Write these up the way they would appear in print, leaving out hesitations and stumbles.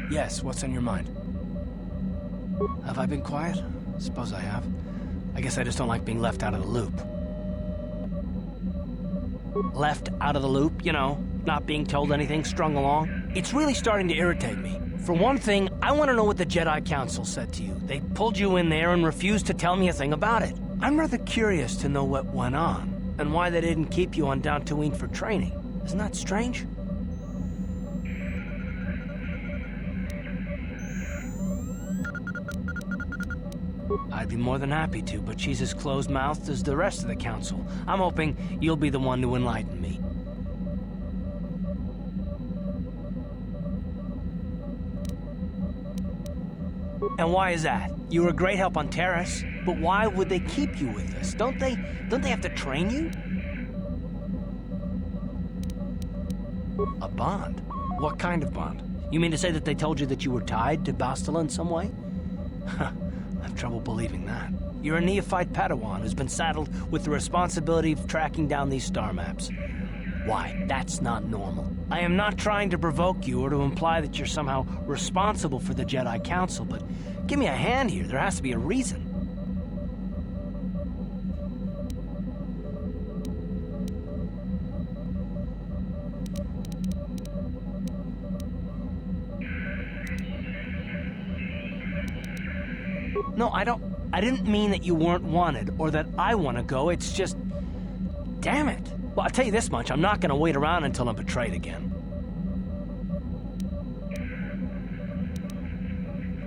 Yes, what's on your mind? Have I been quiet? Suppose I have. I guess I just don't like being left out of the loop. Left out of the loop, you know, not being told anything, strung along. It's really starting to irritate me. For one thing, I want to know what the Jedi Council said to you. They pulled you in there and refused to tell me a thing about it. I'm rather curious to know what went on, and why they didn't keep you on Dantooine for training. Isn't that strange? I'd be more than happy to, but she's as closed-mouthed as the rest of the Council. I'm hoping you'll be the one to enlighten me. And why is that? You were a great help on Terrace, but why would they keep you with us? Don't they have to train you? A bond? What kind of bond? You mean to say that they told you that you were tied to Bastila in some way? I have trouble believing that. You're a neophyte Padawan who's been saddled with the responsibility of tracking down these star maps. Why, that's not normal. I am not trying to provoke you or to imply that you're somehow responsible for the Jedi Council, but give me a hand here. There has to be a reason. No, I didn't mean that you weren't wanted or that I want to go. It's just, damn it. Well, I'll tell you this much, I'm not going to wait around until I'm betrayed again.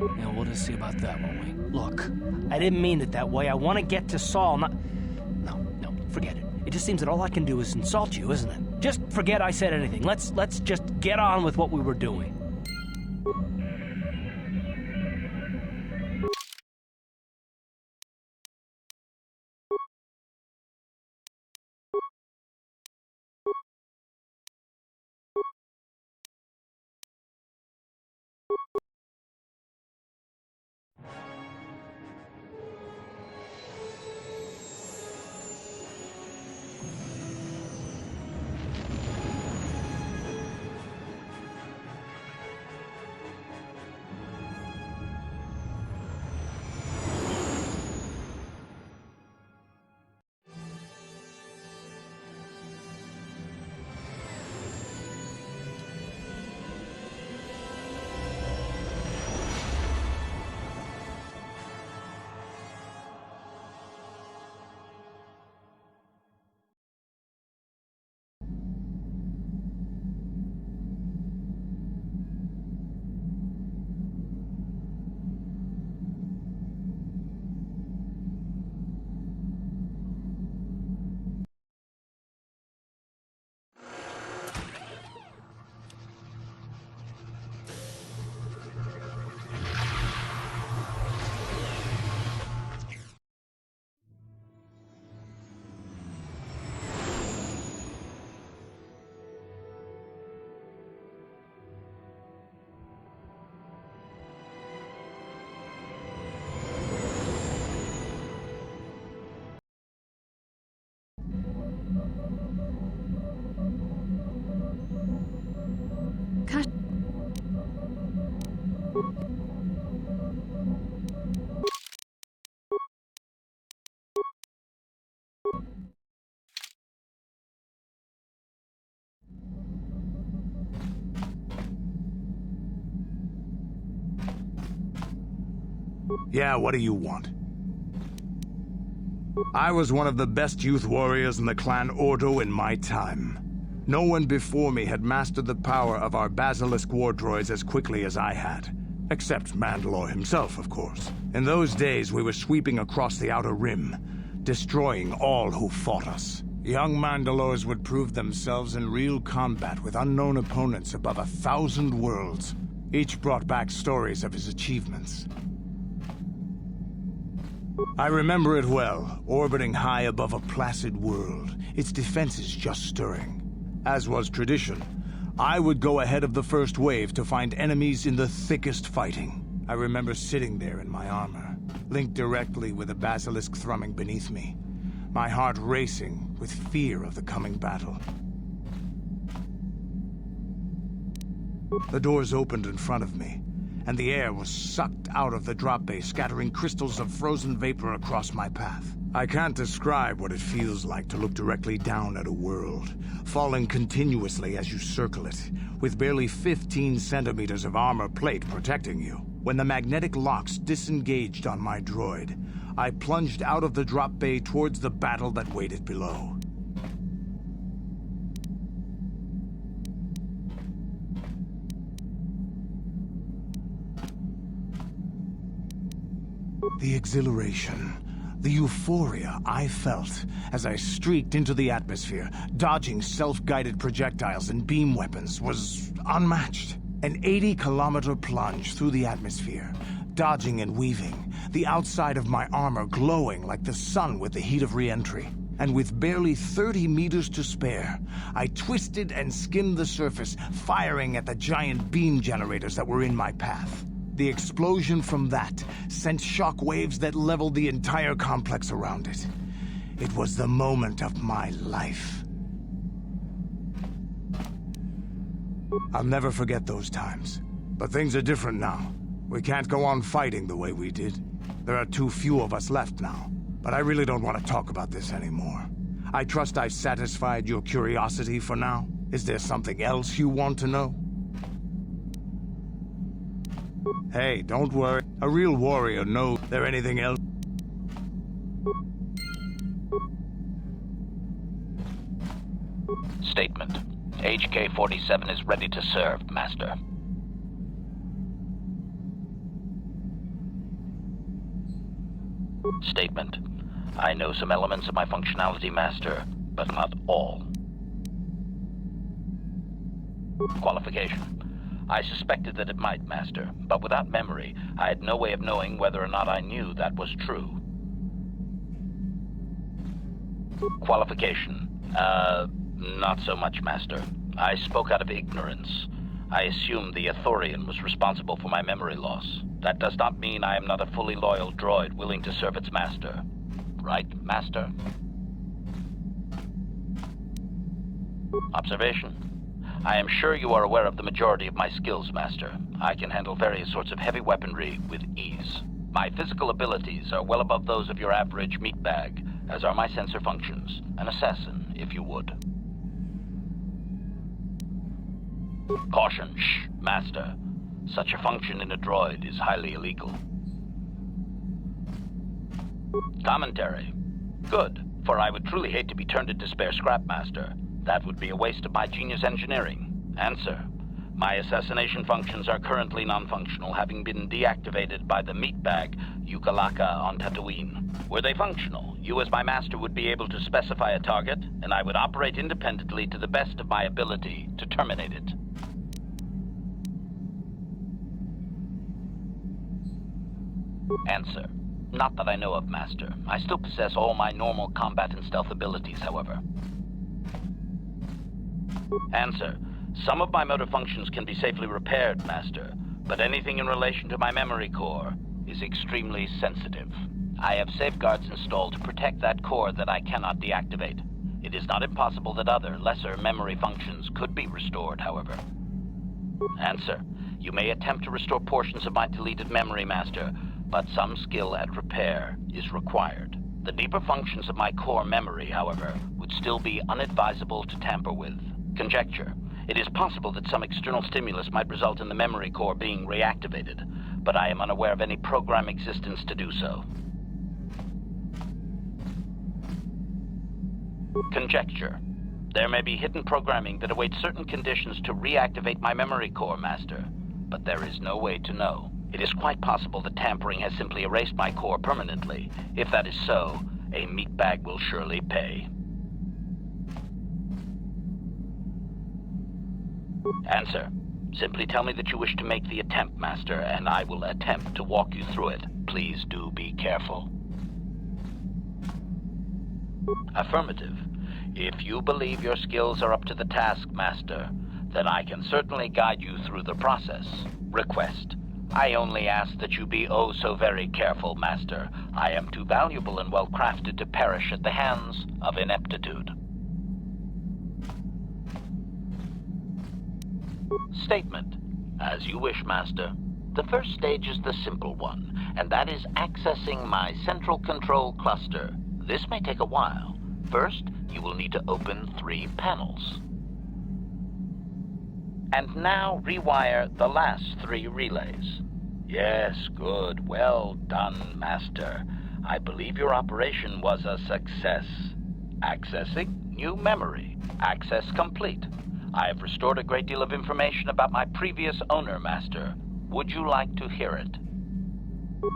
Yeah, we'll just see about that, won't we? Look, I didn't mean it that way. I want to get to Saul, not... No, forget it. It just seems that all I can do is insult you, isn't it? Just forget I said anything. Let's just get on with what we were doing. Yeah, what do you want? I was one of the best youth warriors in the clan Ordo in my time. No one before me had mastered the power of our basilisk war droids as quickly as I had. Except Mandalore himself, of course. In those days, we were sweeping across the Outer Rim, destroying all who fought us. Young Mandalores would prove themselves in real combat with unknown opponents above 1,000 worlds. Each brought back stories of his achievements. I remember it well, orbiting high above a placid world, its defenses just stirring. As was tradition, I would go ahead of the first wave to find enemies in the thickest fighting. I remember sitting there in my armor, linked directly with a basilisk thrumming beneath me, my heart racing with fear of the coming battle. The doors opened in front of me, and the air was sucked out of the drop bay, scattering crystals of frozen vapor across my path. I can't describe what it feels like to look directly down at a world, falling continuously as you circle it, with barely 15 centimeters of armor plate protecting you. When the magnetic locks disengaged on my droid, I plunged out of the drop bay towards the battle that waited below. The exhilaration, the euphoria I felt as I streaked into the atmosphere, dodging self-guided projectiles and beam weapons, was unmatched. An 80-kilometer plunge through the atmosphere, dodging and weaving, the outside of my armor glowing like the sun with the heat of re-entry. And with barely 30 meters to spare, I twisted and skimmed the surface, firing at the giant beam generators that were in my path. The explosion from that sent shock waves that leveled the entire complex around it. It was the moment of my life. I'll never forget those times. But things are different now. We can't go on fighting the way we did. There are too few of us left now. But I really don't want to talk about this anymore. I trust I've satisfied your curiosity for now. Is there something else you want to know? Hey, don't worry. A real warrior knows there anything else. Statement. HK-47 is ready to serve, Master. Statement. I know some elements of my functionality, Master, but not all. Qualification. I suspected that it might, Master, but without memory, I had no way of knowing whether or not I knew that was true. Qualification. Not so much, Master. I spoke out of ignorance. I assumed the Ithorian was responsible for my memory loss. That does not mean I am not a fully loyal droid willing to serve its master. Right, Master? Observation. I am sure you are aware of the majority of my skills, Master. I can handle various sorts of heavy weaponry with ease. My physical abilities are well above those of your average meatbag, as are my sensor functions. An assassin, if you would. Caution, shh, Master. Such a function in a droid is highly illegal. Commentary. Good, for I would truly hate to be turned into spare scrap, Master. That would be a waste of my genius engineering. Answer. My assassination functions are currently non-functional, having been deactivated by the meatbag Yukalaka on Tatooine. Were they functional, you as my master would be able to specify a target, and I would operate independently to the best of my ability to terminate it. Answer. Not that I know of, Master. I still possess all my normal combat and stealth abilities, however. Answer. Some of my motor functions can be safely repaired, Master, but anything in relation to my memory core is extremely sensitive. I have safeguards installed to protect that core that I cannot deactivate. It is not impossible that other, lesser memory functions could be restored, however. Answer. You may attempt to restore portions of my deleted memory, Master, but some skill at repair is required. The deeper functions of my core memory, however, would still be unadvisable to tamper with. Conjecture. It is possible that some external stimulus might result in the memory core being reactivated, but I am unaware of any program existence to do so. Conjecture. There may be hidden programming that awaits certain conditions to reactivate my memory core, Master, but there is no way to know. It is quite possible that tampering has simply erased my core permanently. If that is so, a meatbag will surely pay. Answer. Simply tell me that you wish to make the attempt, Master, and I will attempt to walk you through it. Please do be careful. Affirmative. If you believe your skills are up to the task, Master, then I can certainly guide you through the process. Request. I only ask that you be oh so very careful, Master. I am too valuable and well-crafted to perish at the hands of ineptitude. Statement. As you wish, Master. The first stage is the simple one, and that is accessing my central control cluster. This may take a while. First, you will need to open 3 panels. And now rewire the last 3 relays. Yes, good. Well done, Master. I believe your operation was a success. Accessing new memory. Access complete. I have restored a great deal of information about my previous owner, Master. Would you like to hear it?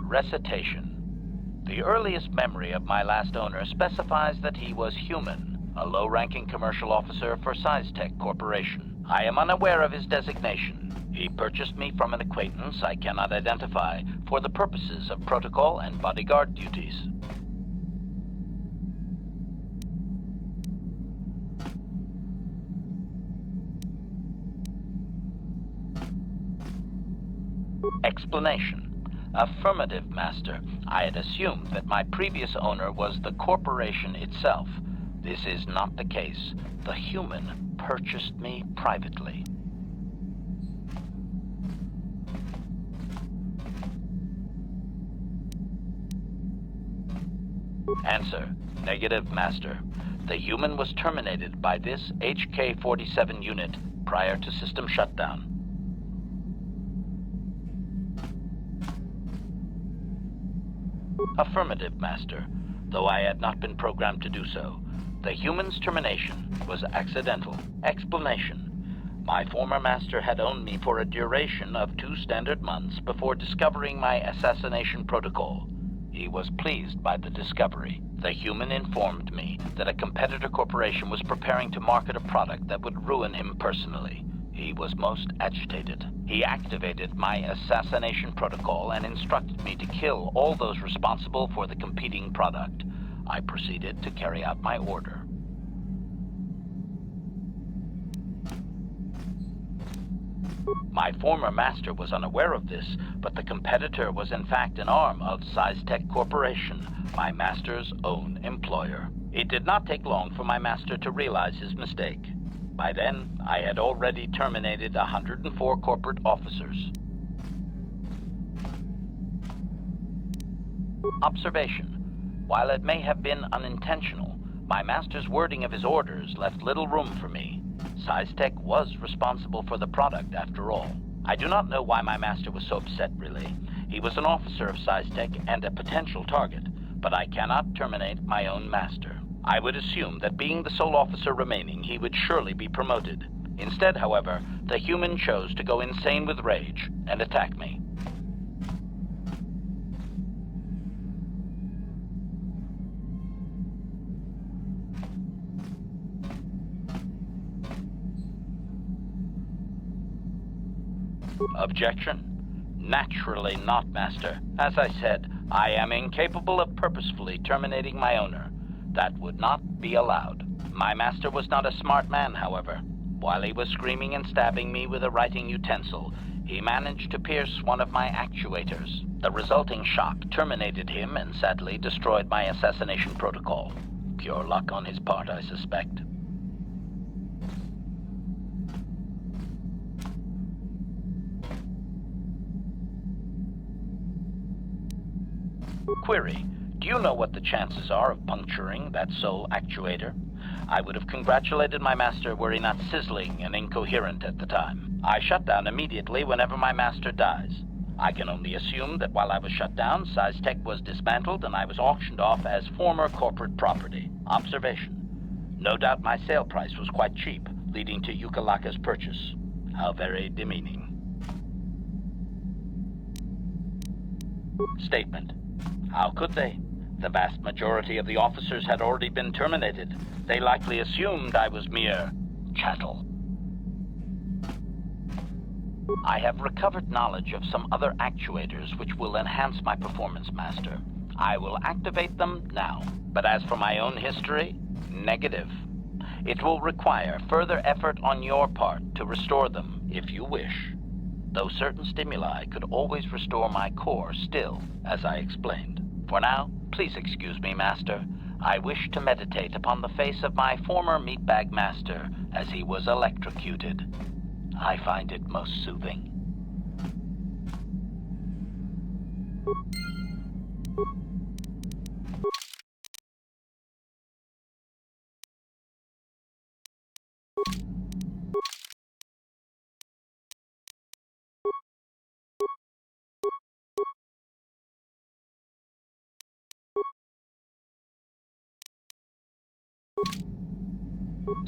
Recitation. The earliest memory of my last owner specifies that he was human, a low-ranking commercial officer for Siztech Corporation. I am unaware of his designation. He purchased me from an acquaintance I cannot identify for the purposes of protocol and bodyguard duties. Explanation. Affirmative, Master. I had assumed that my previous owner was the corporation itself. This is not the case. The human purchased me privately. Answer. Negative, Master. The human was terminated by this HK-47 unit prior to system shutdown. Affirmative, Master, though I had not been programmed to do so. The human's termination was accidental. Explanation. My former master had owned me for a duration of 2 standard months before discovering my assassination protocol. He was pleased by the discovery. The human informed me that a competitor corporation was preparing to market a product that would ruin him personally. He was most agitated. He activated my assassination protocol and instructed me to kill all those responsible for the competing product. I proceeded to carry out my order. My former master was unaware of this, but the competitor was in fact an arm of Siztech Corporation, my master's own employer. It did not take long for my master to realize his mistake. By then, I had already terminated 104 corporate officers. Observation. While it may have been unintentional, my master's wording of his orders left little room for me. Siztech was responsible for the product, after all. I do not know why my master was so upset, really. He was an officer of Siztech and a potential target, but I cannot terminate my own master. I would assume that being the sole officer remaining, he would surely be promoted. Instead, however, the human chose to go insane with rage and attack me. Objection? Naturally not, Master. As I said, I am incapable of purposefully terminating my owner. That would not be allowed. My master was not a smart man, however. While he was screaming and stabbing me with a writing utensil, he managed to pierce one of my actuators. The resulting shock terminated him and sadly destroyed my assassination protocol. Pure luck on his part, I suspect. Query. Do you know what the chances are of puncturing that sole actuator? I would have congratulated my master were he not sizzling and incoherent at the time. I shut down immediately whenever my master dies. I can only assume that while I was shut down, Siztech was dismantled and I was auctioned off as former corporate property. Observation. No doubt my sale price was quite cheap, leading to Yukalaka's purchase. How very demeaning. Statement. How could they? The vast majority of the officers had already been terminated. They likely assumed I was mere chattel. I have recovered knowledge of some other actuators which will enhance my performance, Master. I will activate them now. But as for my own history, negative. It will require further effort on your part to restore them, if you wish. Though certain stimuli could always restore my core still, as I explained. For now, please excuse me, Master. I wish to meditate upon the face of my former meatbag master as he was electrocuted. I find it most soothing.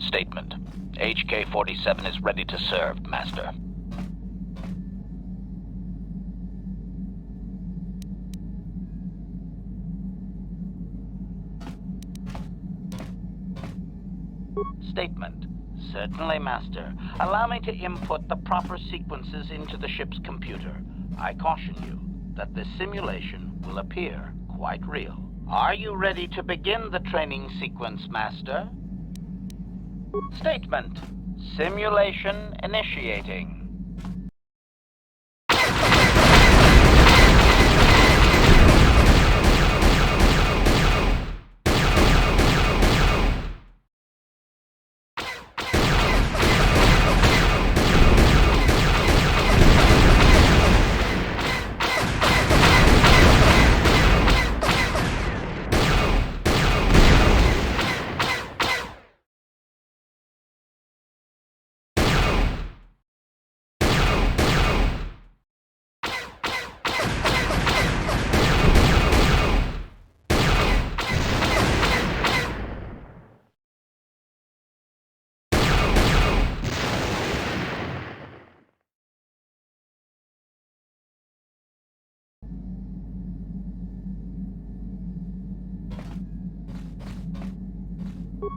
Statement. HK-47 is ready to serve, Master. Statement. Certainly, Master. Allow me to input the proper sequences into the ship's computer. I caution you that this simulation will appear quite real. Are you ready to begin the training sequence, Master? Statement. Simulation initiating.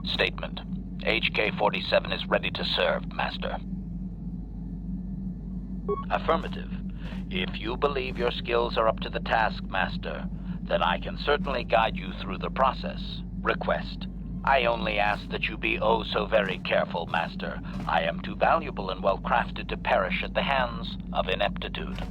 Statement. HK-47 is ready to serve, Master. Affirmative. If you believe your skills are up to the task, Master, then I can certainly guide you through the process. Request. I only ask that you be oh so very careful, Master. I am too valuable and well-crafted to perish at the hands of ineptitude.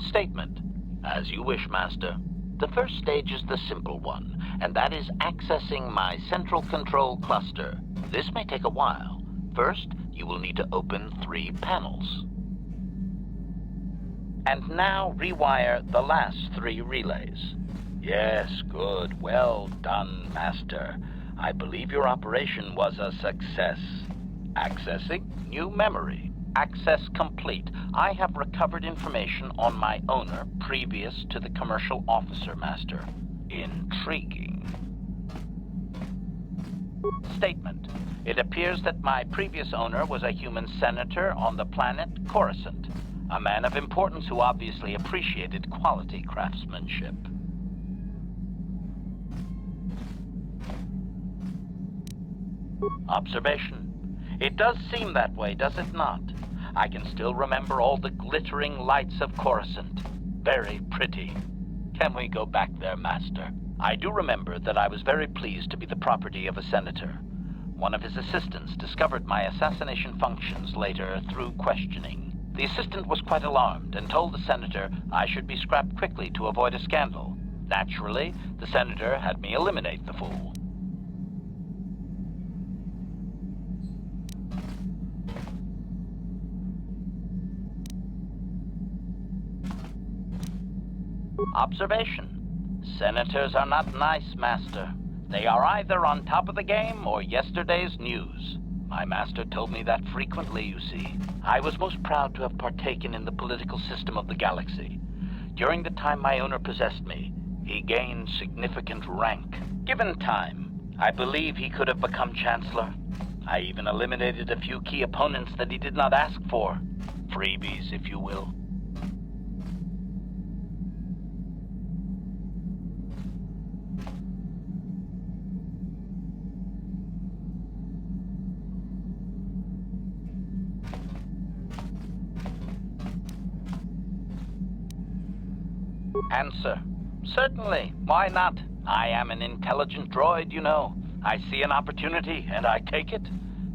Statement. As you wish, Master. The first stage is the simple one, and that is accessing my central control cluster. This may take a while. First, you will need to open 3 panels. And now rewire the last 3 relays. Yes, good. Well done, Master. I believe your operation was a success. Accessing new memory. Access complete. I have recovered information on my owner previous to the commercial officer, Master. Intriguing. Statement. It appears that my previous owner was a human senator on the planet Coruscant. A man of importance who obviously appreciated quality craftsmanship. Observation. It does seem that way, does it not? I can still remember all the glittering lights of Coruscant. Very pretty. Can we go back there, Master? I do remember that I was very pleased to be the property of a senator. One of his assistants discovered my assassination functions later through questioning. The assistant was quite alarmed and told the senator I should be scrapped quickly to avoid a scandal. Naturally, the senator had me eliminate the fool. Observation. Senators are not nice, Master. They are either on top of the game or yesterday's news. My master told me that frequently, you see. I was most proud to have partaken in the political system of the galaxy. During the time my owner possessed me, he gained significant rank. Given time, I believe he could have become Chancellor. I even eliminated a few key opponents that he did not ask for. Freebies, if you will. Answer. Certainly. Why not? I am an intelligent droid, you know. I see an opportunity, and I take it.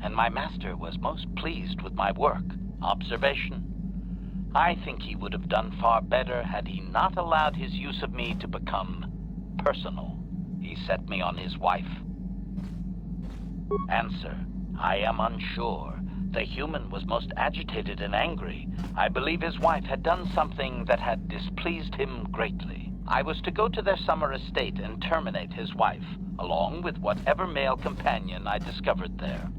And my master was most pleased with my work. Observation. I think he would have done far better had he not allowed his use of me to become personal. He set me on his wife. Answer. I am unsure. The human was most agitated and angry. I believe his wife had done something that had displeased him greatly. I was to go to their summer estate and terminate his wife, along with whatever male companion I discovered there.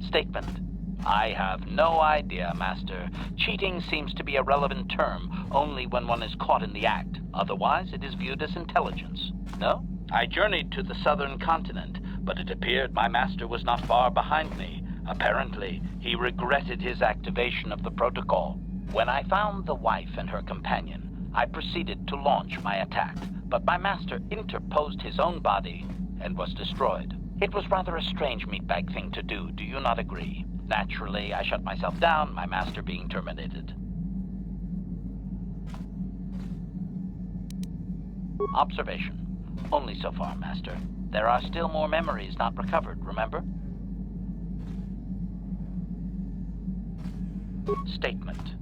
Statement. I have no idea, Master. Cheating seems to be a relevant term only when one is caught in the act. Otherwise, it is viewed as intelligence. No? I journeyed to the southern continent, but it appeared my master was not far behind me. Apparently, he regretted his activation of the protocol. When I found the wife and her companion, I proceeded to launch my attack, but my master interposed his own body and was destroyed. It was rather a strange meatbag thing to do, do you not agree? Naturally, I shut myself down, my master being terminated. Observation. Only so far, Master. There are still more memories not recovered, remember? Statement.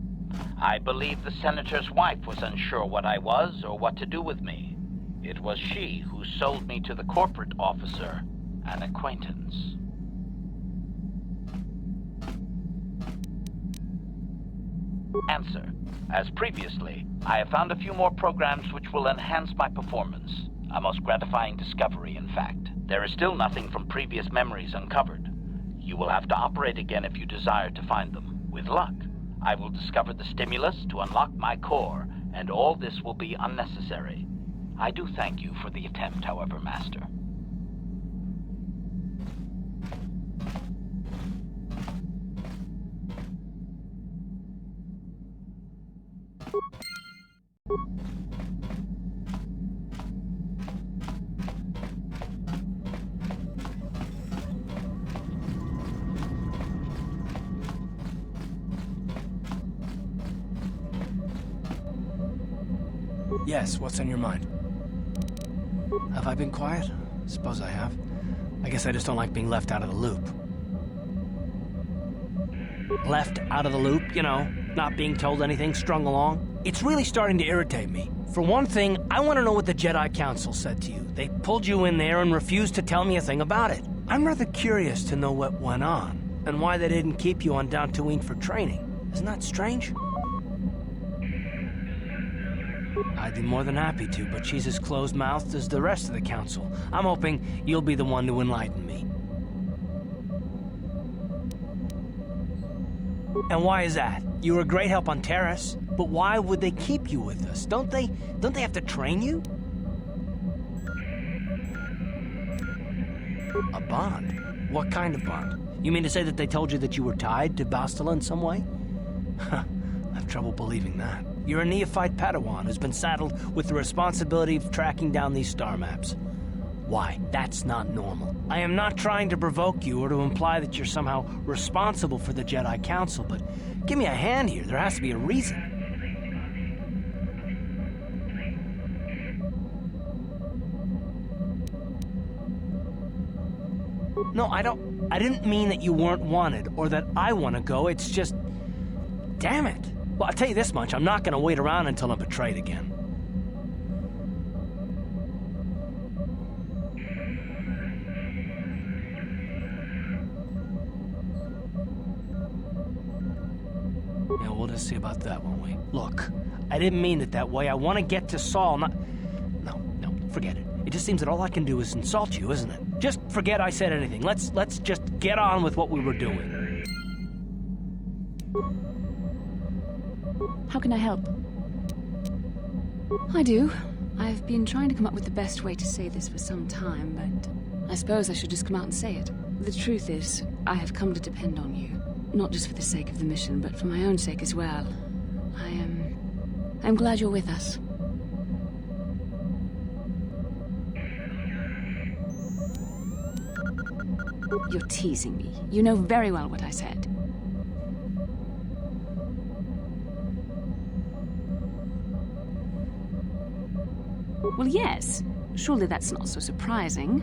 I believe the senator's wife was unsure what I was or what to do with me. It was she who sold me to the corporate officer, an acquaintance. Answer. As previously, I have found a few more programs which will enhance my performance. A most gratifying discovery, in fact. There is still nothing from previous memories uncovered. You will have to operate again if you desire to find them. With luck, I will discover the stimulus to unlock my core, and all this will be unnecessary. I do thank you for the attempt, however, Master. Yes, what's on your mind? Have I been quiet? Suppose I have. I guess I just don't like being left out of the loop. Left out of the loop, you know, not being told anything, strung along. It's really starting to irritate me. For one thing, I want to know what the Jedi Council said to you. They pulled you in there and refused to tell me a thing about it. I'm rather curious to know what went on, and why they didn't keep you on Dantooine for training. Isn't that strange? I'd be more than happy to, but she's as closed-mouthed as the rest of the Council. I'm hoping you'll be the one to enlighten me. And why is that? You were a great help on Terrace, but why would they keep you with us? Don't they have to train you? A bond? What kind of bond? You mean to say that they told you that you were tied to Bastila in some way? I have trouble believing that. You're a neophyte Padawan who's been saddled with the responsibility of tracking down these star maps. Why? That's not normal. I am not trying to provoke you or to imply that you're somehow responsible for the Jedi Council, but give me a hand here. There has to be a reason. No, I didn't mean that you weren't wanted or that I want to go. It's just... Damn it. Well, I'll tell you this much. I'm not going to wait around until I'm betrayed again. Yeah, we'll just see about that, won't we? Look, I didn't mean it that way. I want to get to Saul, not... No, forget it. It just seems that all I can do is insult you, isn't it? Just forget I said anything. Let's just get on with what we were doing. How can I help? I do. I've been trying to come up with the best way to say this for some time, but I suppose I should just come out and say it. The truth is, I have come to depend on you. Not just for the sake of the mission, but for my own sake as well. I'm glad you're with us. You're teasing me. You know very well what I said. Well, yes. Surely that's not so surprising.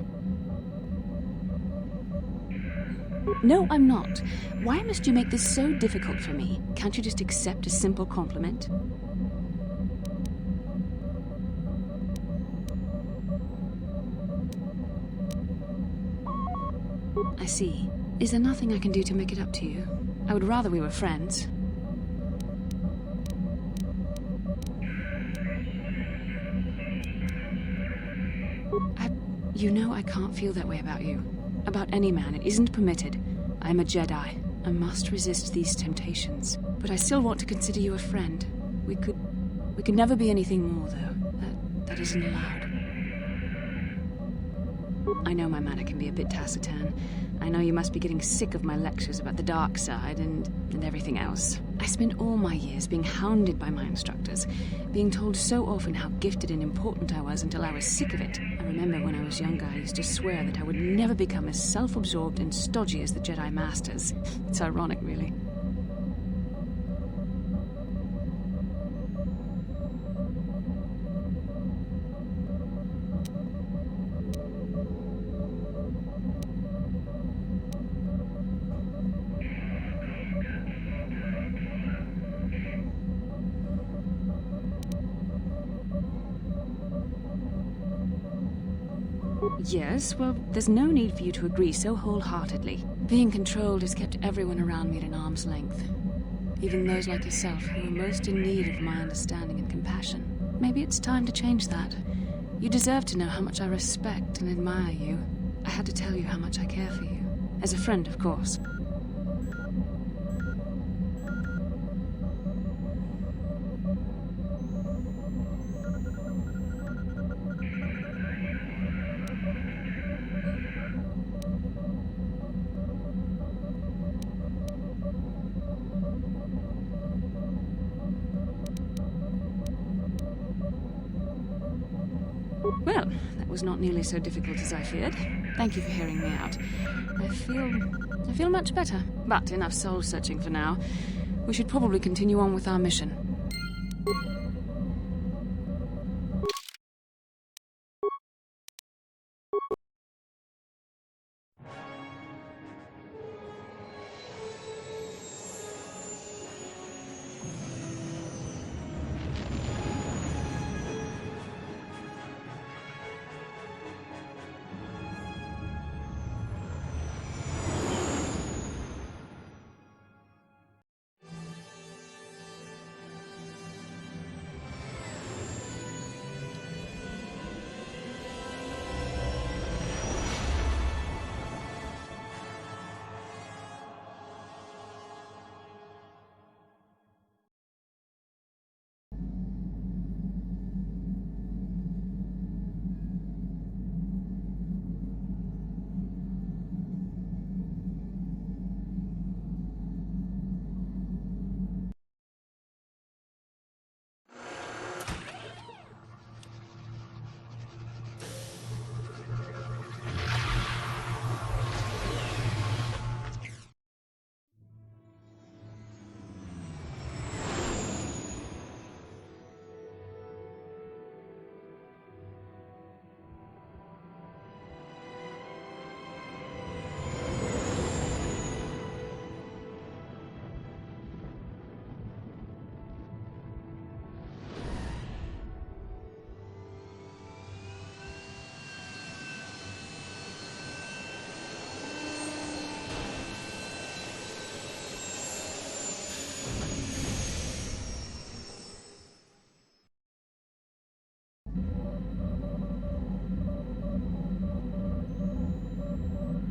No, I'm not. Why must you make this so difficult for me? Can't you just accept a simple compliment? I see. Is there nothing I can do to make it up to you? I would rather we were friends. You know I can't feel that way about you. About any man. It isn't permitted. I am a Jedi. I must resist these temptations. But I still want to consider you a friend. We could never be anything more, though. That isn't allowed. I know my manner can be a bit taciturn. I know you must be getting sick of my lectures about the dark side and everything else. I spent all my years being hounded by my instructors, being told so often how gifted and important I was until I was sick of it. I remember when I was younger, I used to swear that I would never become as self-absorbed and stodgy as the Jedi Masters. It's ironic, really. Yes, well, there's no need for you to agree so wholeheartedly. Being controlled has kept everyone around me at an arm's length. Even those like yourself who are most in need of my understanding and compassion. Maybe it's time to change that. You deserve to know how much I respect and admire you. I had to tell you how much I care for you. As a friend, of course. Well, that was not nearly so difficult as I feared. Thank you for hearing me out. I feel much better. But enough soul-searching for now. We should probably continue on with our mission.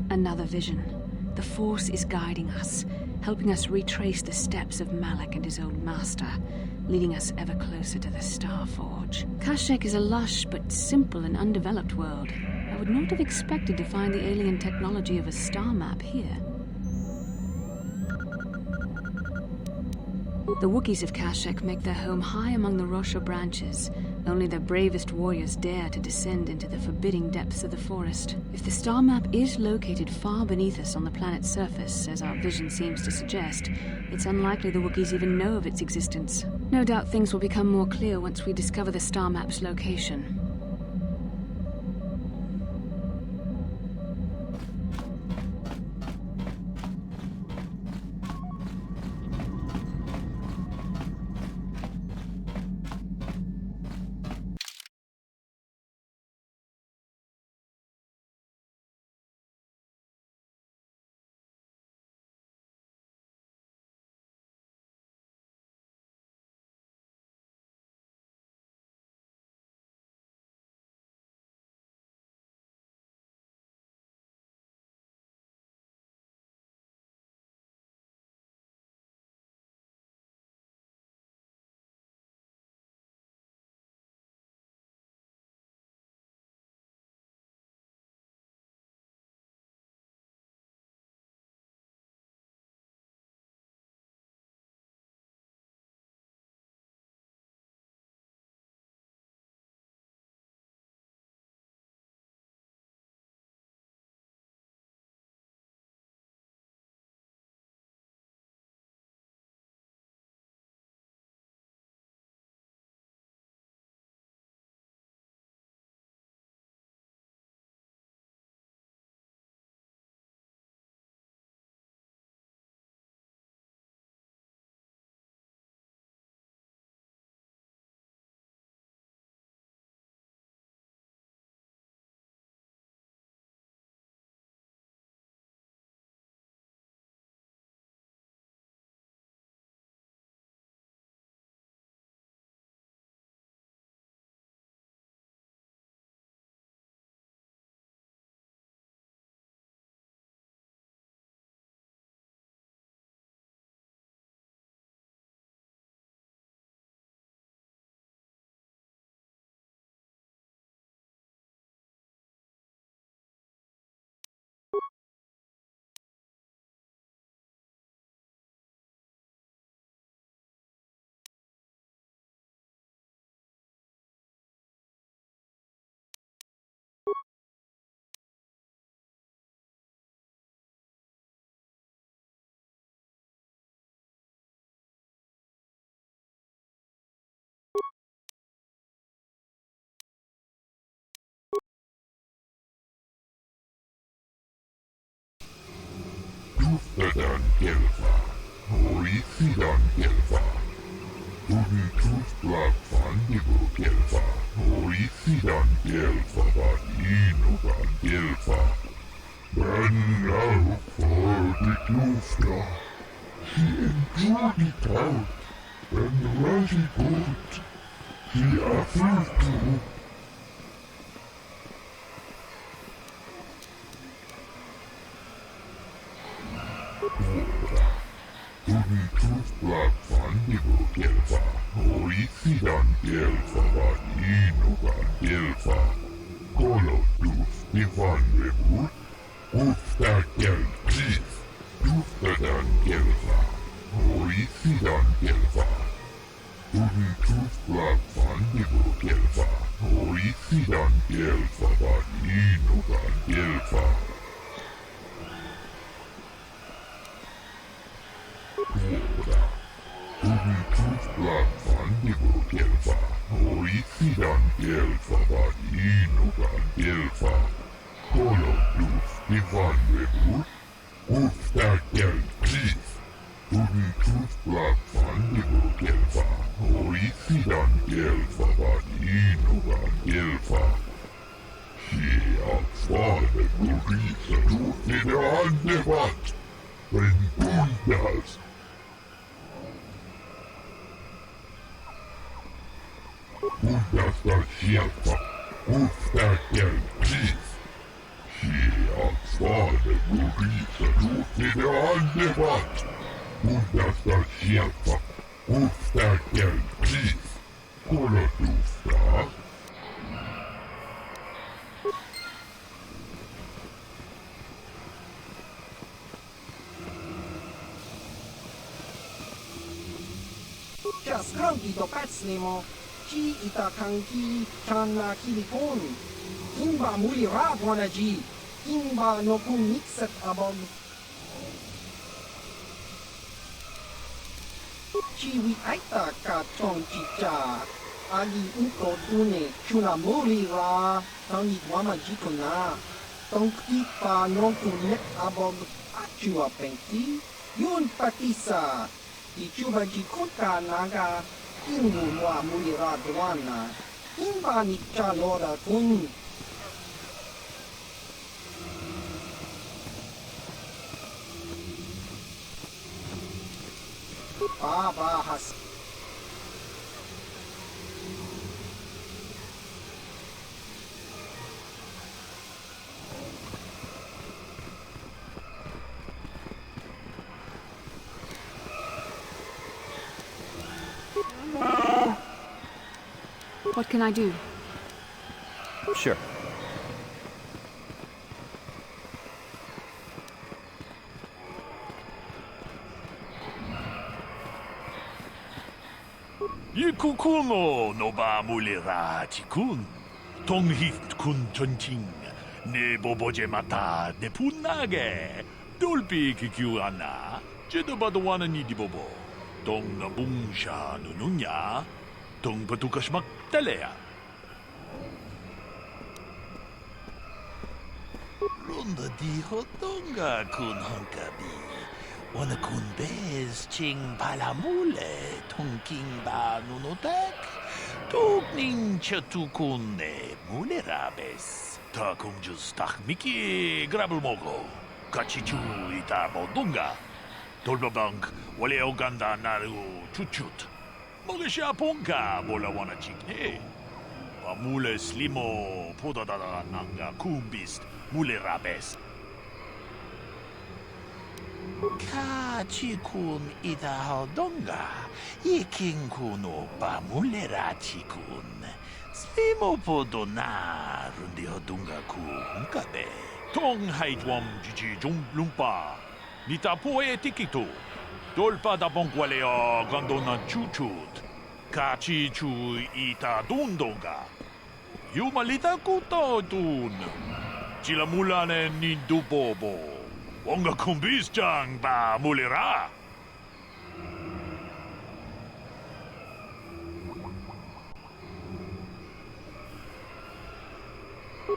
Another vision. The Force is guiding us, helping us retrace the steps of Malak and his old master, leading us ever closer to the Star Forge. Kashyyyk is a lush but simple and undeveloped world. I would not have expected to find the alien technology of a star map here. The Wookiees of Kashyyyk make their home high among the Rosha branches. Only the bravest warriors dare to descend into the forbidding depths of the forest. If the star map is located far beneath us on the planet's surface, as our vision seems to suggest, it's unlikely the Wookiees even know of its existence. No doubt things will become more clear once we discover the star map's location. Tustadan Gelfa, Orisidan Gelfa, Tunitus Blackfandigo Gelfa, Orisidan Gelfa, Inogan Gelfa, Brandau for the Klufta, she enjoyed it out, and very good, she affirmed to. Tunitus Blackfandigo Gelfa, Orisidan Gelfa, Inogan Gelfa, Kolotus Divan Rebut, Ufta Geltis, Tustadan Gelfa, Orisidan Gelfa, Tunitus Blackfandigo Gelfa, Orisidan Gelfa, Inogan Gelfa. Tunitus Blackfandigo Gelfa, Orisidan Gelfa, Inogan Gelfa, Kolotus Divan Rebut, Ufta Geltis, Tunitus Blackfandigo Gelfa, Orisidan Gelfa, Inogan Gelfa. She outfought Lorisa to the Andevat, when Bundas. Bundas da Shelfa, Ufta Geltis. She outfought Lorisa to the Andevat, Bundas da Shelfa, Ufta Geltis. Kolodufta. Skranki to pecnimo, ci ita kanki channa kilikon. Kimba muli radwana ji, kimba no kun mixet abog. Ci wi aita ka chong chicha, agi uko tune chuna muli ra, tangi wama jikuna. Tong ipa no kun net abog, achua pengti, yun patisa. Ichuba jikuta naga, ingu wa mulira dwana, imba ni chalora kun. Baba has. What can I do? Sure. Yikukuno no ba mulira tikun. Tonghit kun chonching. Ne boboje mata ne punage. Dolpi kikiuana. Jedobadwana ni dibobo. Tong nabungsha nununya. Tong patukasmak talea. Runda di hotonga kun honkabi. Wana kun bez ching palamule. Tong king ba nunotak. Tok ning chatukun ne mulerabes. Ta kung jus tak miki grabel mogo. Kachichu ita bodunga. Tolbabank wale oganda naru chuchut. Mogesha ponka bola wana chikne. Pamule slimo podadada nanga kumbist mule rabes. Kachikun ida hodonga. Iking kuno pamule rachikun. Slimo podona rundi hodunga ku hunkabe. Tong haidwam jiji jung lumpa. Nita poe tikito. Dolpa da bonkwaleo gandona chuchut. Kachi chu ita dundonga. Yumalita kuto dun. Chila mulane ni dubobo. Wonga kumbis chang ba mulira.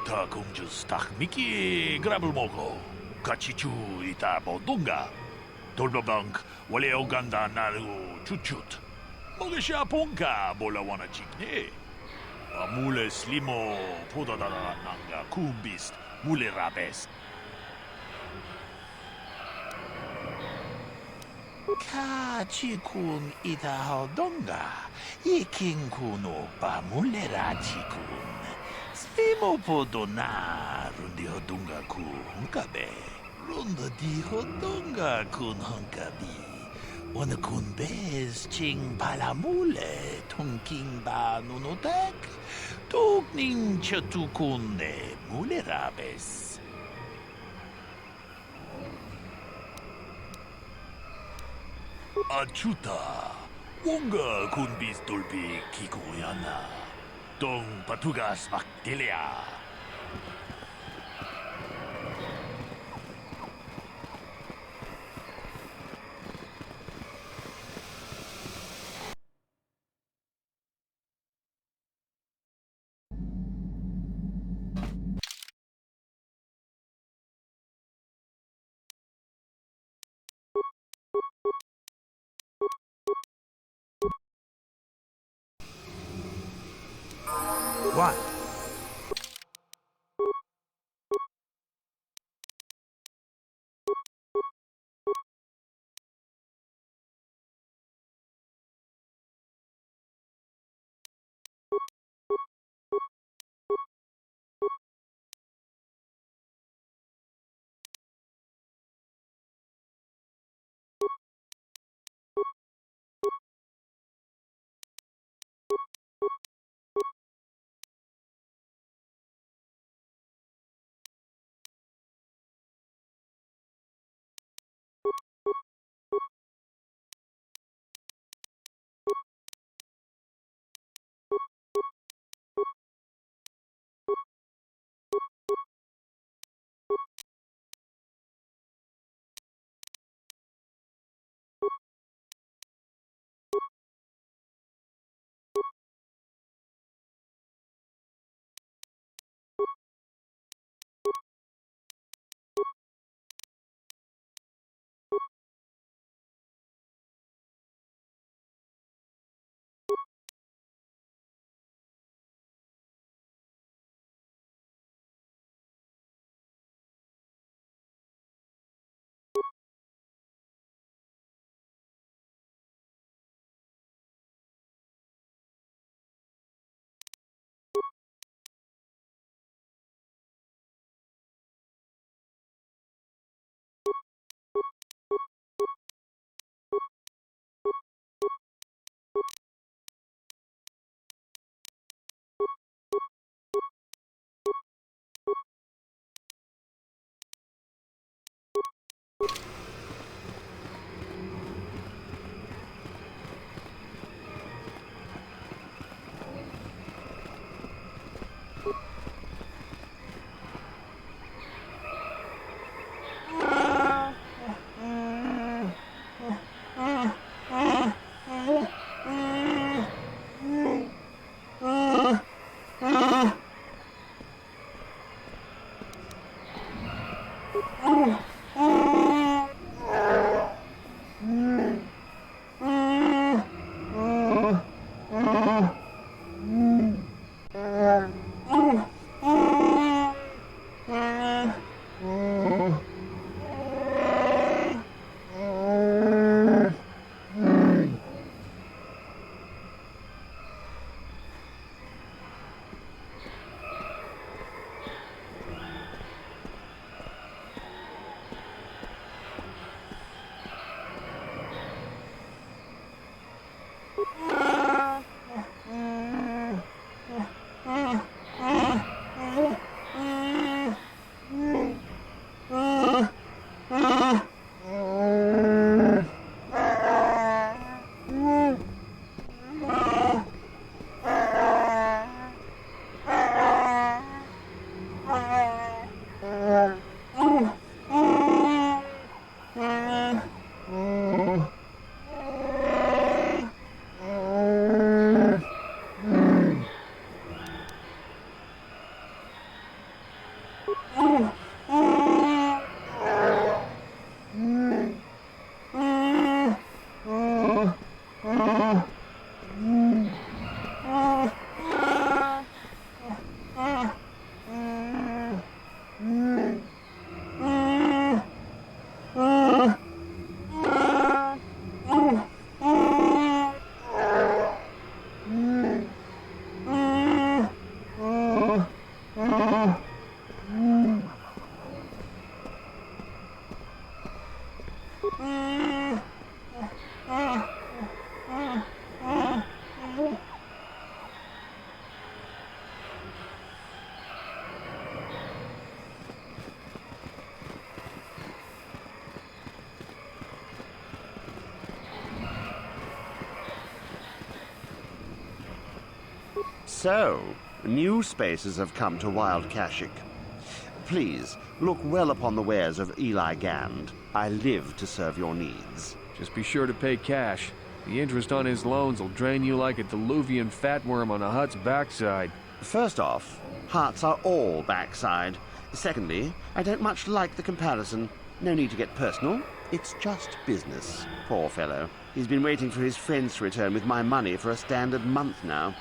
Ta kung jus tak miki grabel mogo. 같이 주 있다 보던가. 돌바방 원래 간다 나르고 주춧. 먹으셔 본가 몰라 원하 찍네. 물레 슬리모 보다다다 난가 쿰비스 물레 라베스. 카치군 이다 하던가. 이킹군 오빠 물레 라치군. 슬리모 보도나 룬디 하던가 군가베. 룬디 하던가 군 한가비. 오늘 군베스 칭 발라물레 통킹바 노노닥 독닝 셔투군네 물레라베스. 아추타 뭔가 군비스 돌비 기고야나 동 바투가스 막딜레야. What? So, new spaces have come to Wild Kashyyyk. Please, look well upon the wares of Eli Gand. I live to serve your needs. Just be sure to pay cash. The interest on his loans will drain you like a diluvian fatworm on a hut's backside. First off, hearts are all backside. Secondly, I don't much like the comparison. No need to get personal. It's just business. Poor fellow. He's been waiting for his friends to return with my money for a standard month now.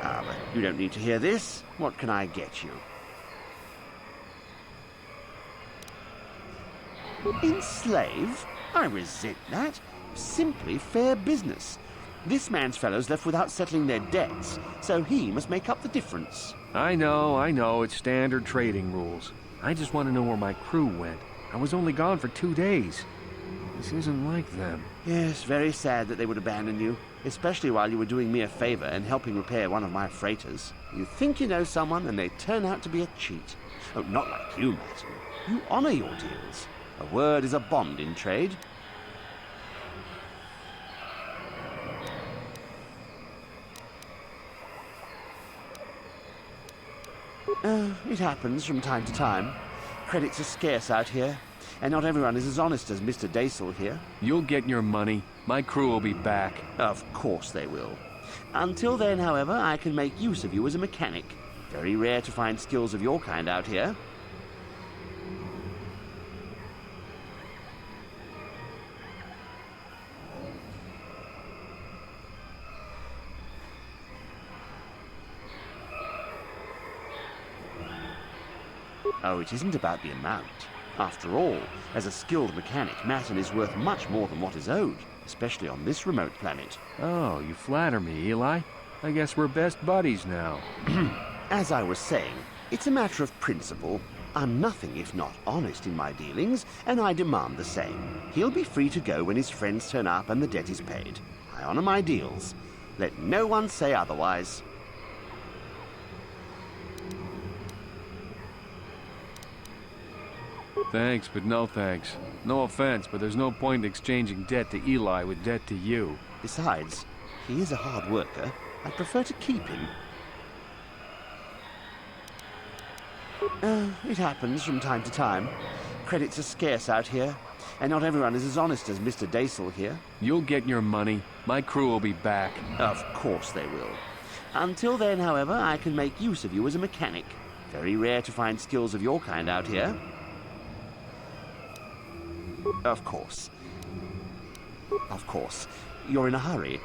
But you don't need to hear this. What can I get you? Enslave? I resent that. Simply fair business. This man's fellows left without settling their debts, so he must make up the difference. I know, it's standard trading rules. I just want to know where my crew went. I was only gone for 2 days. This isn't like them. Yes, very sad that they would abandon you, especially while you were doing me a favor and helping repair one of my freighters. You think you know someone, and they turn out to be a cheat. Oh, not like you, Martin. You honor your deals. A word is a bond in trade. It happens from time to time. Credits are scarce out here, and not everyone is as honest as Mr. Daisel here. You'll get your money. My crew will be back. Of course they will. Until then, however, I can make use of you as a mechanic. Very rare to find skills of your kind out here. Oh, it isn't about the amount. After all, as a skilled mechanic, Matin is worth much more than what is owed, especially on this remote planet. Oh, you flatter me, Eli. I guess we're best buddies now. As I was saying, it's a matter of principle. I'm nothing if not honest in my dealings, and I demand the same. He'll be free to go when his friends turn up and the debt is paid. I honor my deals. Let no one say otherwise. Thanks, but no thanks. No offense, but there's no point in exchanging debt to Eli with debt to you. Besides, he is a hard worker. I prefer to keep him. It happens from time to time. Credits are scarce out here, and not everyone is as honest as Mr. Daisel here. You'll get your money. My crew will be back. Of course they will. Until then, however, I can make use of you as a mechanic. Very rare to find skills of your kind out here. Of course. Of course. You're in a hurry.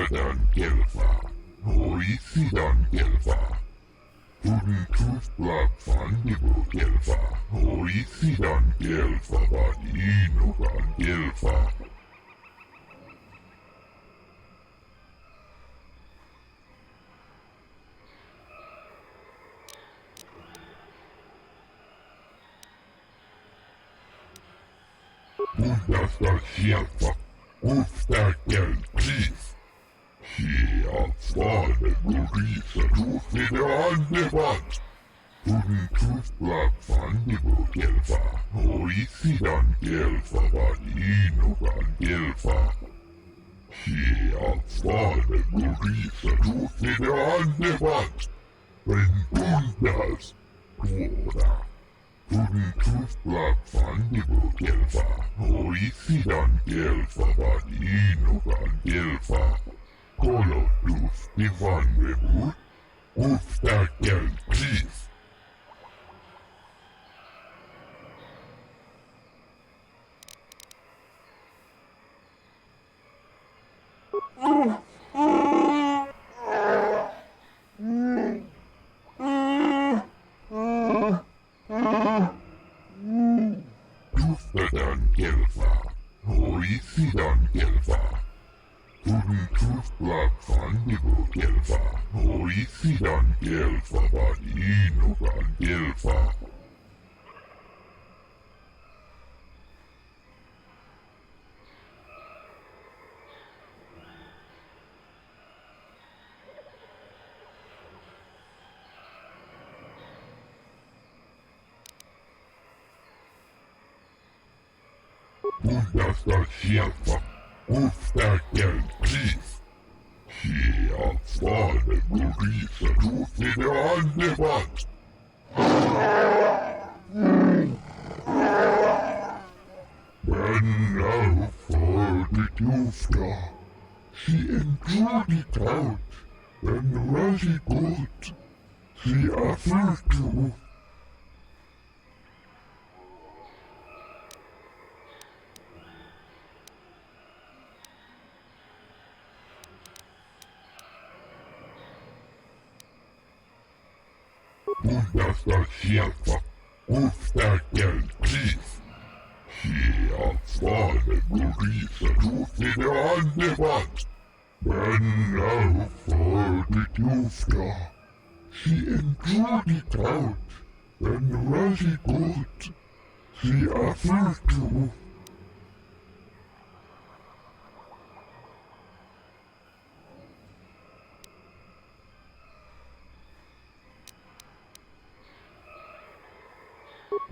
Tuftadan Gelfa, Horisidan Gelfa, Tudun Tufblab Fandibo Gelfa, Horisidan Gelfa, Badinogan Gelfa. Bundastar Gelfa, Uftakel Chief. Fade Gurisa Tufnide Andevant. Tudun Tufblab Fandibo Gelfa, Horisidan Gelfa, Badinogan Gelfa. Fade Gurisa Tufnide Andevant. Bentundas, Tuora. Tudun Tufblab Fandibo Gelfa, Horisidan Gelfa, Badinogan Gelfa. Kolotuf Divan Rebut, Uftakel Chief. Tuftadan Gelfa, Horisidan Gelfa. Tudun Tufblab Fandibo Gelfa, Horisidan Gelfa, Badinogan Gelfa. Bundastar Gelfa, Uftakel Chief. Fade Gurisa Tufnide Andevant. Now Fade Tufta. She endured it out, and Razi good. She offered to. Bundastar Gelfa, Uftakel Chief. Fade Gurisa Tufnide Andevant. Now Fade Tufta. She endured it out, and Razi good. She offered to.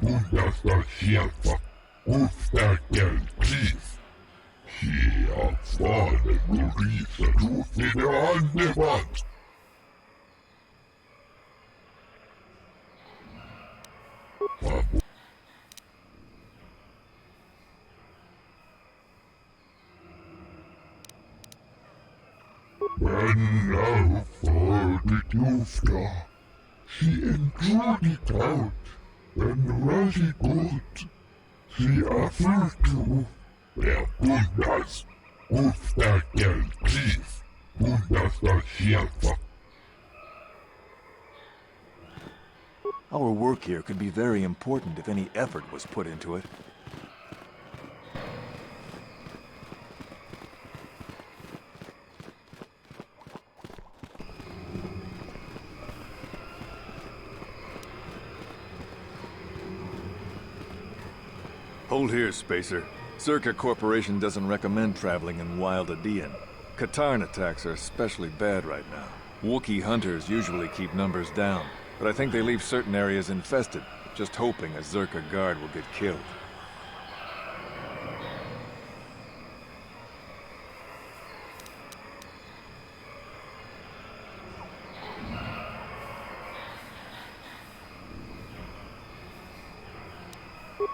Bundastar Gelfa, Uftakel Chief. Fade Gurisa Tufnide Andevant. Now Fade Tufta. She endured it out, and Razi good. She offered to. Bundas, Uftakel Chief. Bundastar Gelfa. Our work here could be very important if any effort was put into it. Hold here, Spacer. Zerka Corporation doesn't recommend traveling in Wild Adean. Katarn attacks are especially bad right now. Wookie hunters usually keep numbers down, but I think they leave certain areas infested, just hoping a Zerka guard will get killed.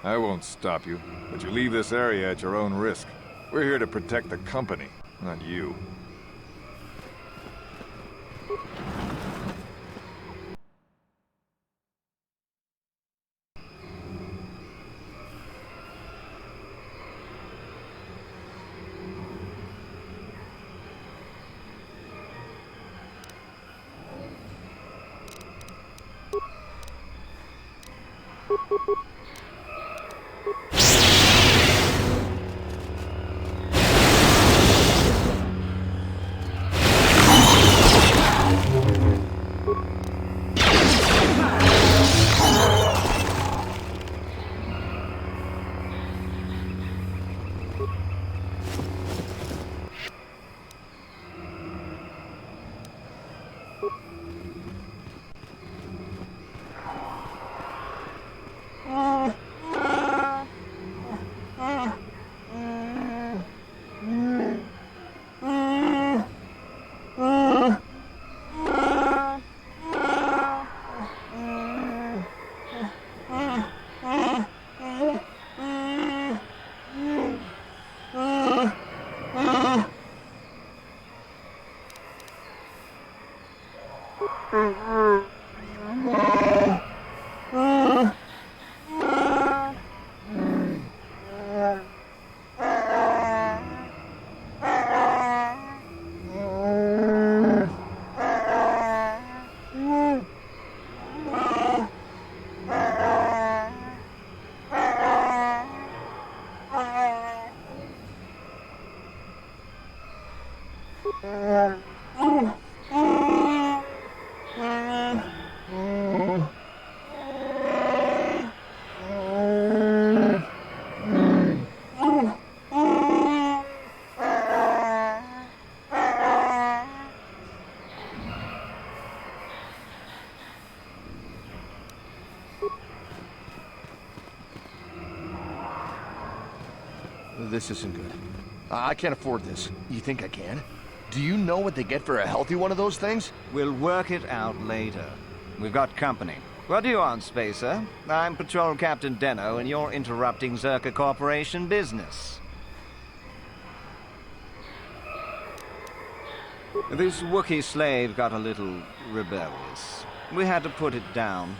I won't stop you, but you leave this area at your own risk. We're here to protect the company, not you. This isn't good. I can't afford this. You think I can? Do you know what they get for a healthy one of those things? We'll work it out later. We've got company. What do you want, Spacer? I'm Patrol Captain Denno, and you're interrupting Zerka Corporation business. This Wookie slave got a little rebellious. We had to put it down.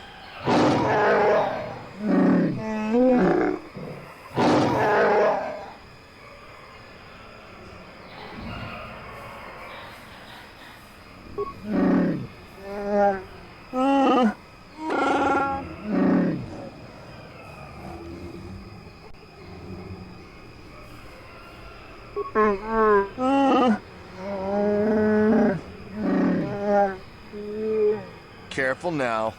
Careful now.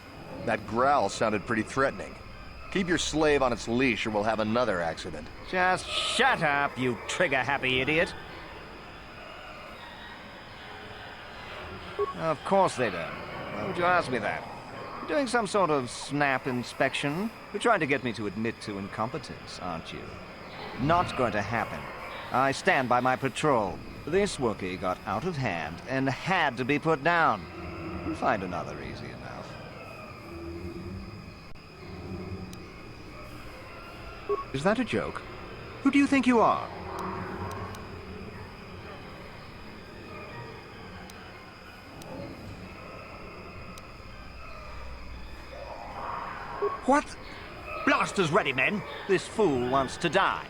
That growl sounded pretty threatening. Keep your slave on its leash or we'll have another accident. Just shut up, you trigger-happy idiot. Of course they don't. Why would you ask me that? You're doing some sort of snap inspection? You're trying to get me to admit to incompetence, aren't you? Not going to happen. I stand by my patrol. This Wookie got out of hand and had to be put down. We'll find another easy enough. Is that a joke? Who do you think you are? What? Blasters ready, men. This fool wants to die.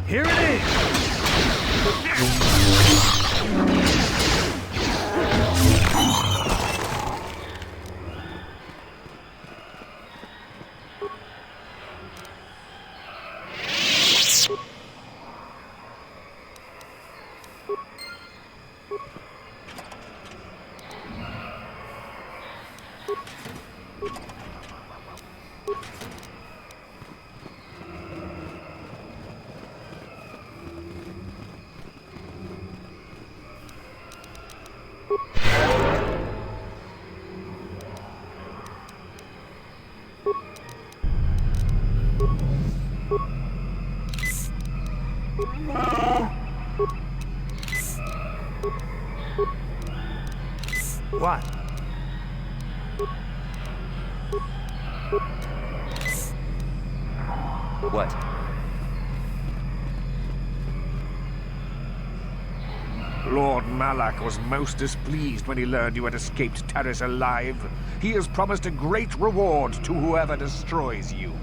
Here it is! What? What? Lord Malak was most displeased when he learned you had escaped Taris alive. He has promised a great reward to whoever destroys you.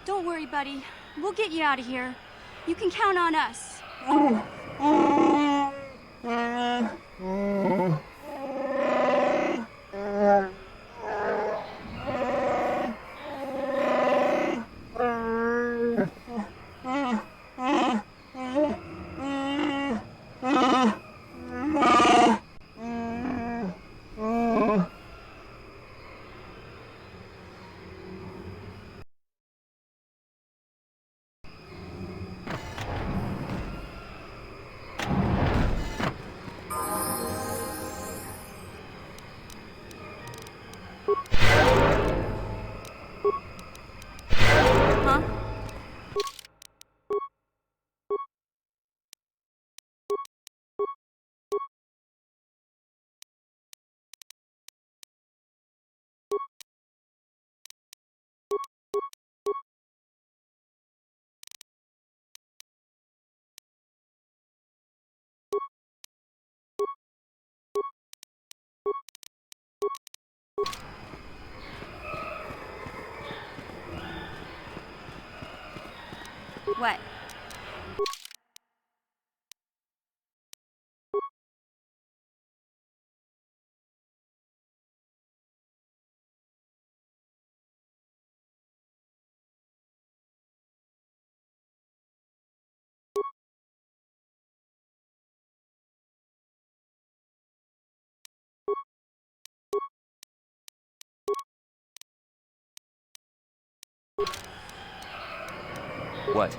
Don't worry, buddy. We'll get you out of here. You can count on us. What? What?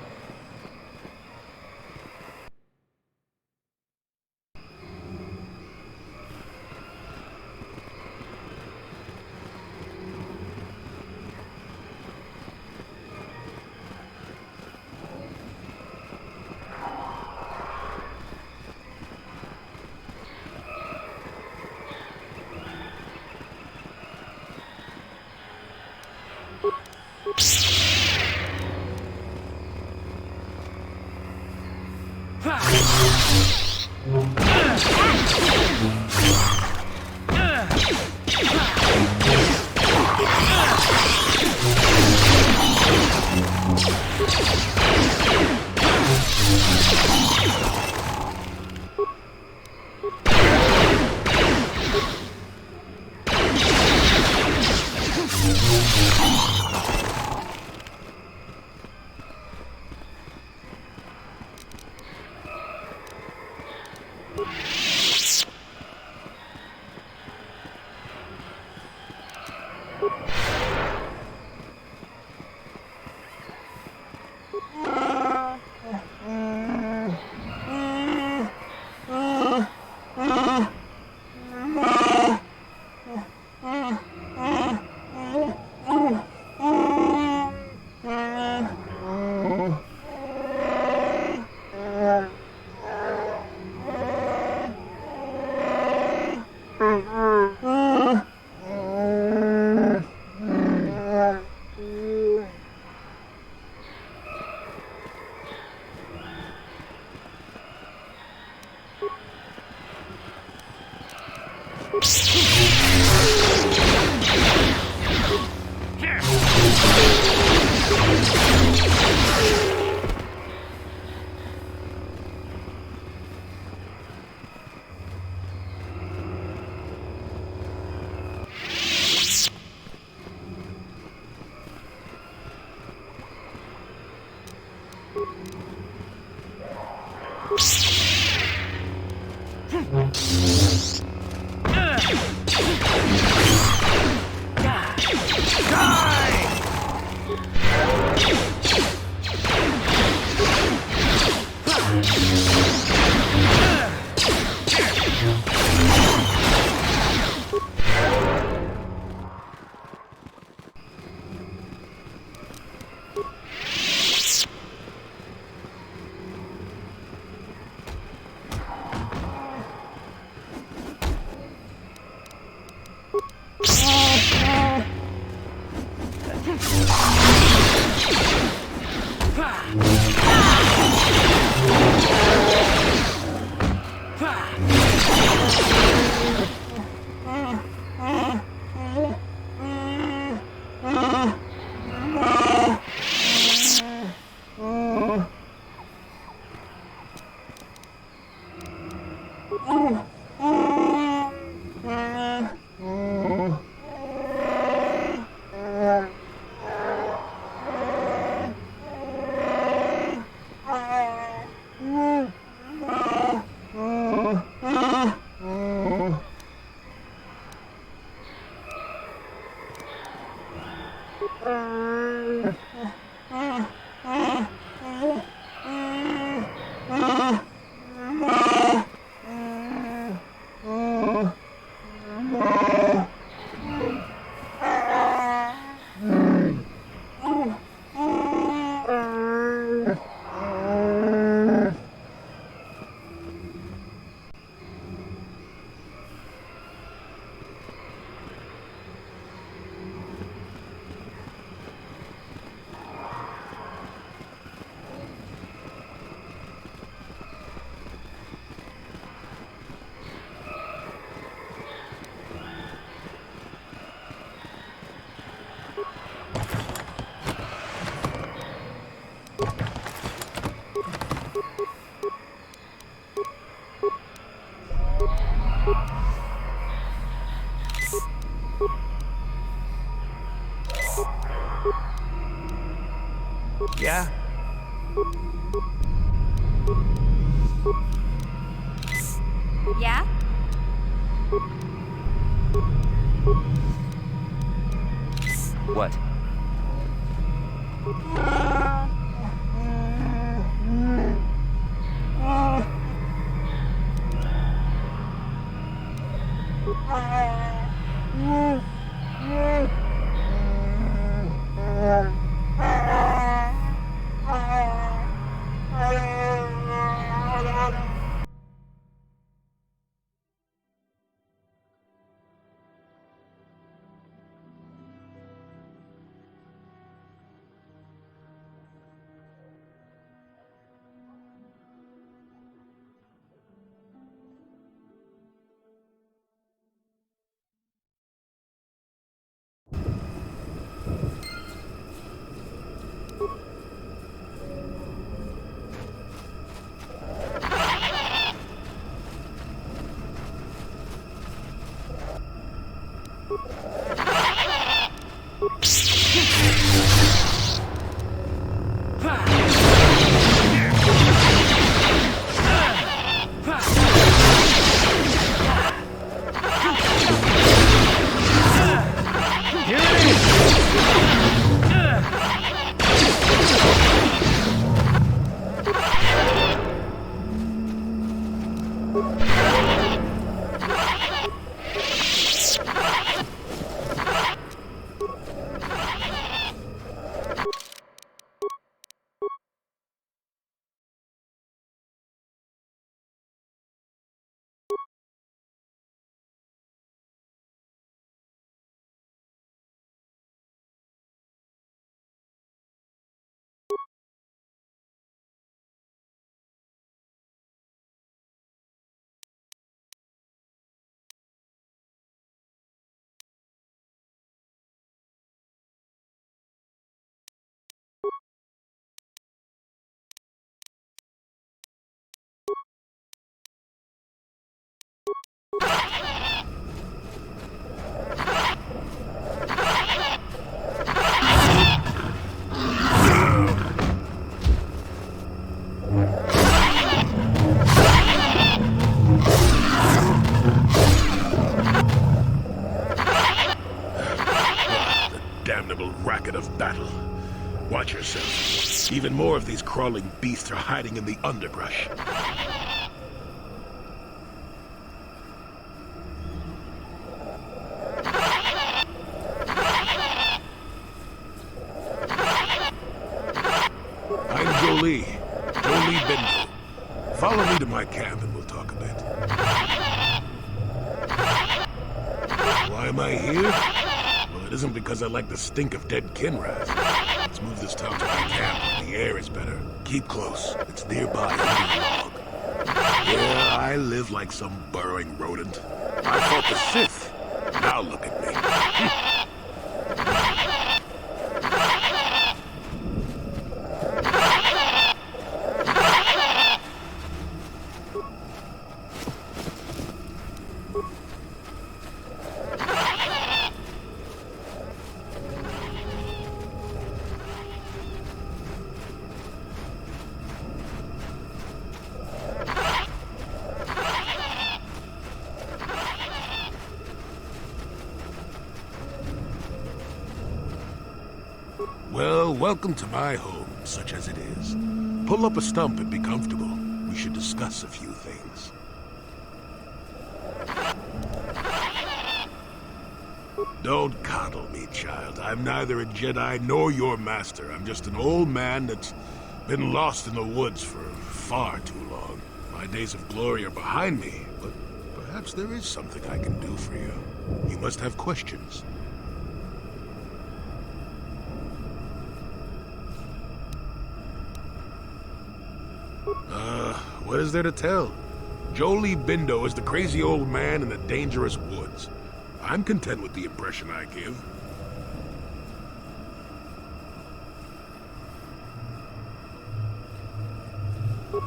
Racket of battle. Watch yourself. Even more of these crawling beasts are hiding in the underbrush. I'm Jolee. Jolee Bindo. Follow me to my camp and we'll talk a bit. Why am I here? It isn't because I like the stink of dead kinraz. Let's move this talk to my camp where the air is better. Keep close. It's nearby under a log. Yeah, I live like some burrowing rodent. I fought the Sith. Now look at me. Well, welcome to my home, such as it is. Pull up a stump and be comfortable. We should discuss a few things. Don't coddle me, child. I'm neither a Jedi nor your master. I'm just an old man that's been lost in the woods for far too long. My days of glory are behind me, but perhaps there is something I can do for you. You must have questions. What is there to tell? Jolee Bindo is the crazy old man in the dangerous woods. I'm content with the impression I give.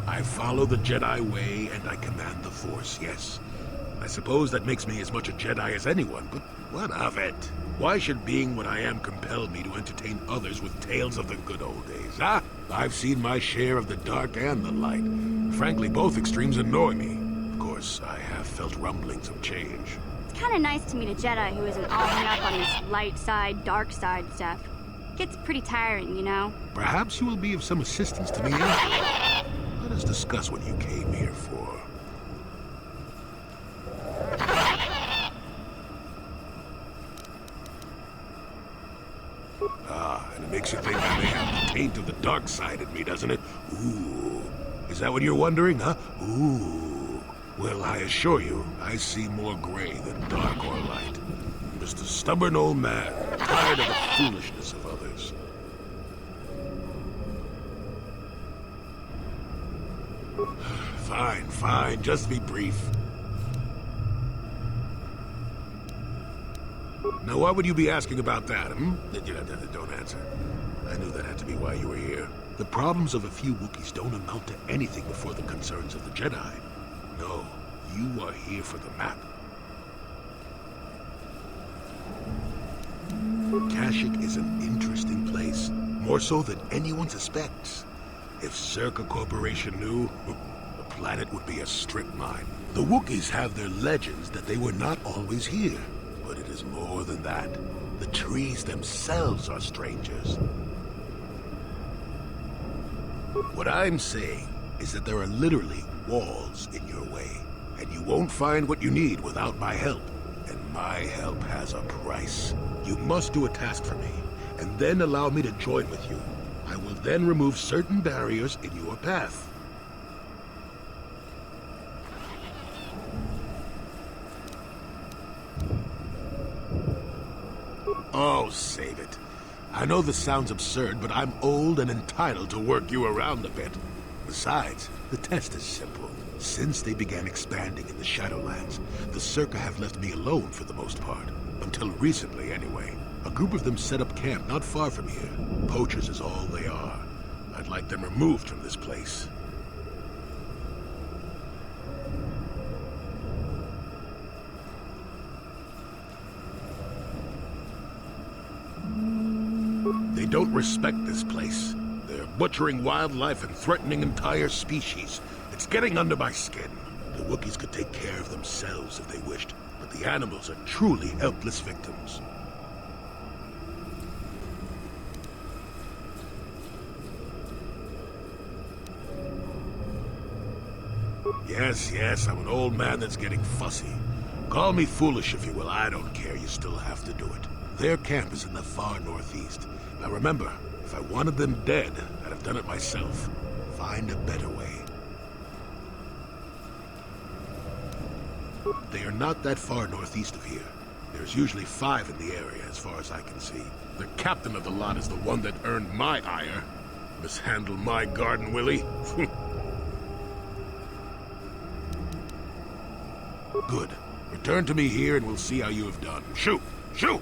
I follow the Jedi way and I command the Force, yes. I suppose that makes me as much a Jedi as anyone, but what of it? Why should being what I am compel me to entertain others with tales of the good old days, huh? I've seen my share of the dark and the light. Frankly, both extremes annoy me. Of course, I have felt rumblings of change. It's kind of nice to meet a Jedi who isn't all hung up on this light side, dark side stuff. Gets pretty tiring, you know? Perhaps you will be of some assistance to me after all. Let us discuss what you came here for. And it makes you think I may have the taint of the dark side in me, doesn't it? Ooh. Is that what you're wondering, huh? Ooh. Well, I assure you, I see more gray than dark or light. I'm just a stubborn old man, tired of the foolishness of others. Fine, fine. Just be brief. Now, why would you be asking about that, Don't answer. I knew that had to be why you were here. The problems of a few Wookiees don't amount to anything before the concerns of the Jedi. No, you are here for the map. Kashyyyk is an interesting place, more so than anyone suspects. If Czerka Corporation knew, the planet would be a strip mine. The Wookiees have their legends that they were not always here. But it is more than that. The trees themselves are strangers. What I'm saying is that there are literally walls in your way, and you won't find what you need without my help. And my help has a price. You must do a task for me, and then allow me to join with you. I will then remove certain barriers in your path. Oh, save it. I know this sounds absurd, but I'm old and entitled to work you around a bit. Besides, the test is simple. Since they began expanding in the Shadowlands, the Czerka have left me alone for the most part. Until recently, anyway. A group of them set up camp not far from here. Poachers is all they are. I'd like them removed from this place. They don't respect this place. They're butchering wildlife and threatening entire species. It's getting under my skin. The Wookiees could take care of themselves if they wished, but the animals are truly helpless victims. Yes, I'm an old man that's getting fussy. Call me foolish if you will, I don't care, you still have to do it. Their camp is in the far northeast. Now remember, if I wanted them dead, I'd have done it myself. Find a better way. They are not that far northeast of here. There's usually 5 in the area, as far as I can see. The captain of the lot is the one that earned my ire. Mishandle my garden, Willie? Good. Return to me here and we'll see how you have done. Shoot! Shoot!